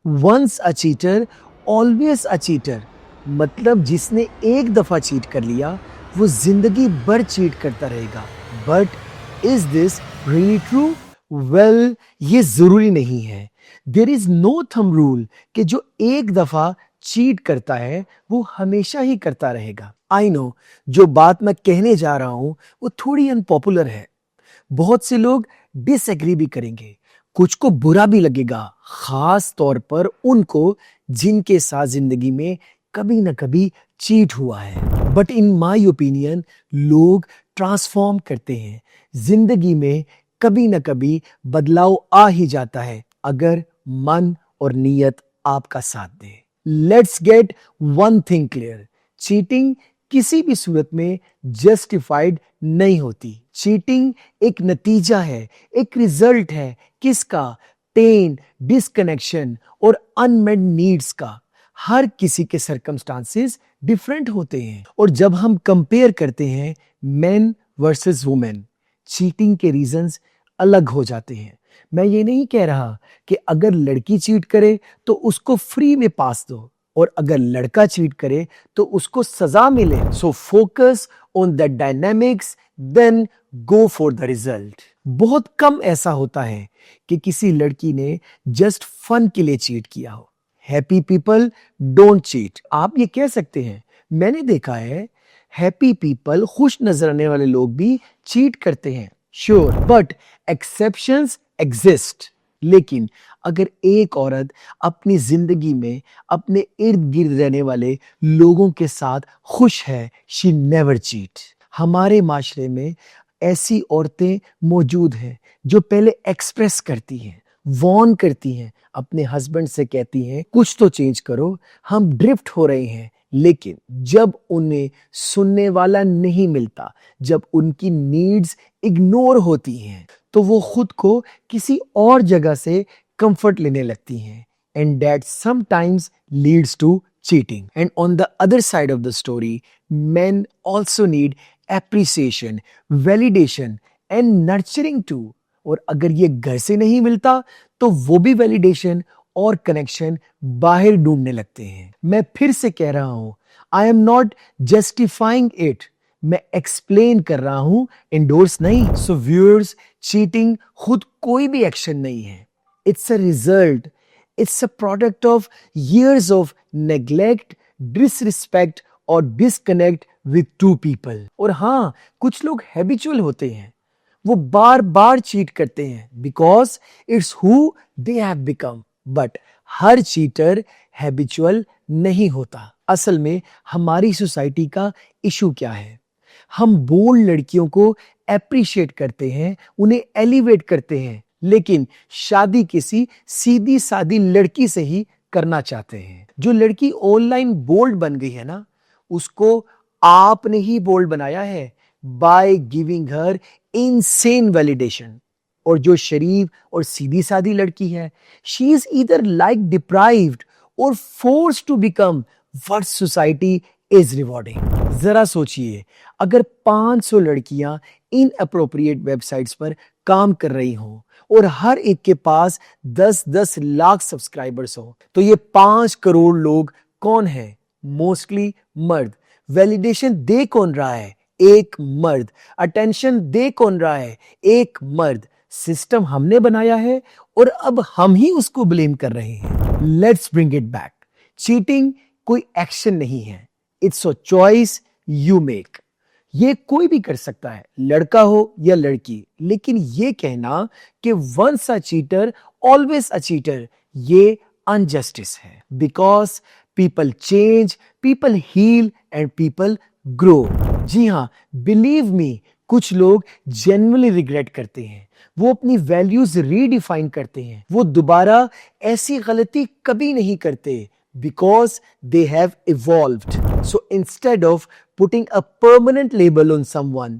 Once a cheater always a cheater, मतलब जिसने एक दफा चीट कर लिया वो जिंदगी भर चीट करता रहेगा। But is this really true? Well, ये जरूरी नहीं है। There is no thumb rule कि जो एक दफा चीट करता है वो हमेशा ही करता रहेगा। आई नो जो बात मैं कहने जा रहा हूं वो थोड़ी अनपॉपुलर है, बहुत से लोग डिसएग्री भी करेंगे, कुछ को बुरा भी लगेगा, खास तौर पर उनको जिनके साथ जिंदगी में कभी ना कभी चीट हुआ है। बट इन माय ओपिनियन लोग ट्रांसफॉर्म करते हैं। जिंदगी में कभी ना कभी बदलाव आ ही जाता है अगर मन और नीयत आपका साथ दे। Let's get one thing clear, cheating किसी भी सूरत में जस्टिफाइड नहीं होती। चीटिंग एक नतीजा है, एक रिजल्ट है किसका? पेन, डिस्कनेक्शन और अनमेट नीड्स का। हर किसी के सर्कमस्टांसेस डिफरेंट होते हैं और जब हम कंपेयर करते हैं मेन वर्सेस वुमेन, चीटिंग के रीजंस अलग हो जाते हैं। मैं ये नहीं कह रहा कि अगर लड़की चीट करे तो उसको फ्री में पास दो और अगर लड़का चीट करे तो उसको सजा मिले। So focus on the dynamics, then go for the result. बहुत कम ऐसा होता है कि किसी लड़की ने जस्ट फन के लिए चीट किया हो। Happy people don't cheat. आप ये कह सकते हैं, मैंने देखा है हैप्पी पीपल, खुश नजर आने वाले लोग भी चीट करते हैं। Sure, but exceptions exist. लेकिन अगर एक औरत अपनी जिंदगी में अपने इर्द गिर्द रहने वाले लोगों के साथ खुश है, शी नेवर चीट। हमारे माशरे में ऐसी औरतें मौजूद हैं जो पहले एक्सप्रेस करती हैं, वॉर्न करती हैं, अपने हस्बैंड से कहती हैं कुछ तो चेंज करो, हम ड्रिफ्ट हो रहे हैं। लेकिन जब उन्हें सुनने वाला नहीं मिलता, जब उनकी नीड्स इग्नोर होती हैं, तो वो खुद को किसी और जगह से कंफर्ट लेने लगती हैं, and that sometimes leads to cheating. And on the other side of the story, men also need appreciation, validation and nurturing too. और अगर ये घर से नहीं मिलता तो वो भी वैलिडेशन और कनेक्शन बाहर ढूंढने लगते हैं। मैं फिर से कह रहा हूं, I am not justifying it, मैं एक्सप्लेन कर रहा हूं, इंडोर्स नहीं। सो व्यूअर्स, चीटिंग खुद कोई भी एक्शन नहीं है, it's a result, it's a product of years of neglect, disrespect और disconnect with two people. और हाँ, कुछ लोग हैबिचुअल होते हैं, वो बार बार चीट करते हैं because it's who they have become. But her cheater habitual नहीं होता। असल में हमारी सोसाइटी का इशू क्या है? हम बोल्ड लड़कियों को एप्रिशिएट करते हैं, उन्हें एलिवेट करते हैं, लेकिन शादी किसी सीधी सादी लड़की से ही करना चाहते हैं। जो लड़की ऑनलाइन बोल्ड बन गई है ना, उसको आपने ही बोल्ड बनाया है by giving her insane validation. और जो शरीफ और सीधी सादी लड़की है, she is either like deprived और forced to become what society is rewarding. जरा सोचिए, अगर 500 लड़कियां इन अप्रोप्रिएट वेबसाइट्स पर काम कर रही हों और हर एक के पास 10-10 लाख सब्सक्राइबर्स हो, तो ये 5 करोड़ लोग कौन है? मोस्टली मर्द। वैलिडेशन दे कौन रहा है? एक मर्द। अटेंशन दे कौन रहा है? एक मर्द। सिस्टम हमने बनाया है और अब हम ही उसको ब्लेम कर रहे हैं। Let's bring it back. Cheating कोई एक्शन नहीं है, it's a choice you make. ये कोई भी कर सकता है, लड़का हो या लड़की। लेकिन ये कहना कि once a cheater always a cheater, ये अनजस्टिस है। Because people change, people heal and people grow. जी हाँ, बिलीव मी, कुछ लोग जेन्युइनली रिग्रेट करते हैं, वो अपनी वैल्यूज रीडिफाइन करते हैं, वो दोबारा ऐसी गलती कभी नहीं करते because they have evolved. So instead of putting a permanent label on someone,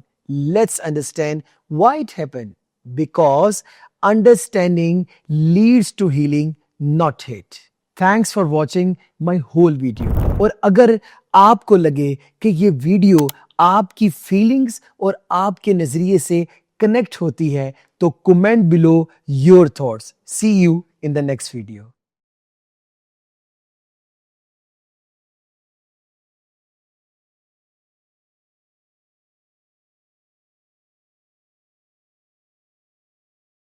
let's understand why it happened. Because understanding leads to healing, not hate. Thanks for watching my whole video. और अगर आपको लगे कि ये video आपकी feelings और आपके नजरिए से कनेक्ट होती है तो comment below your thoughts. See you in the next video.